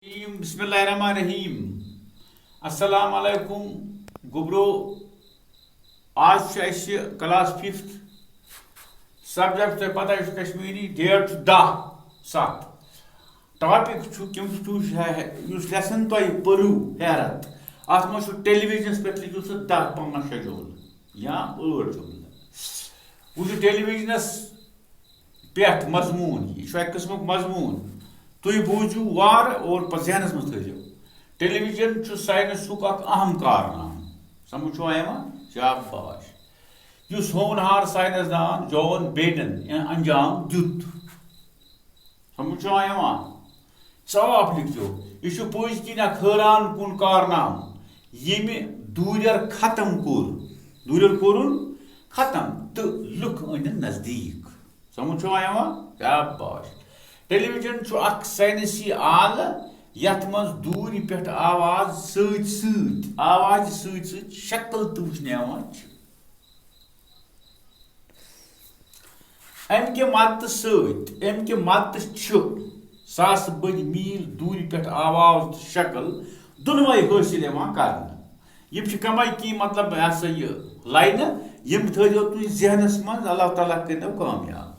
बिस्मिल्लाहिर्रहमानिर्रहीम। अस्सलाम वालेकुम गुबरो। आज क्लास 5th सब्जेक्ट तो पता है कश्मीरी। डेट 10/7 टॉपिक लेसन तुम परू हैरत अत मज टेलीविजन पे लिखो सह 10-15 शेड्यूल या 8 जुमल वो टेलीविजनस पे मजमून यह एक किस्म मजमून तुम बूझू वार और जहनस मज थो। टेलीविजन साइंसुक अहम कारनाम समझो शाबाश युस होनहार साइंसदान जॉन बेडन अंजाम दुत समझो साफ लिखो यह पज कि हैरान कुन कारनाम यम दूर कोर खत्म तो लुक अन नजदीक समझो शाबाश। टेलीविजन साइंसी आल यथ मज दूर पे आवाज शक्ल तो वुचन अमि मदत सास बद मील दूर पे आवाज शक्ल दोनवे हासिल कर कम की मतलब यह लाइन यम थो तुम जहनस मज अल्लाह ताला कर कामयाब।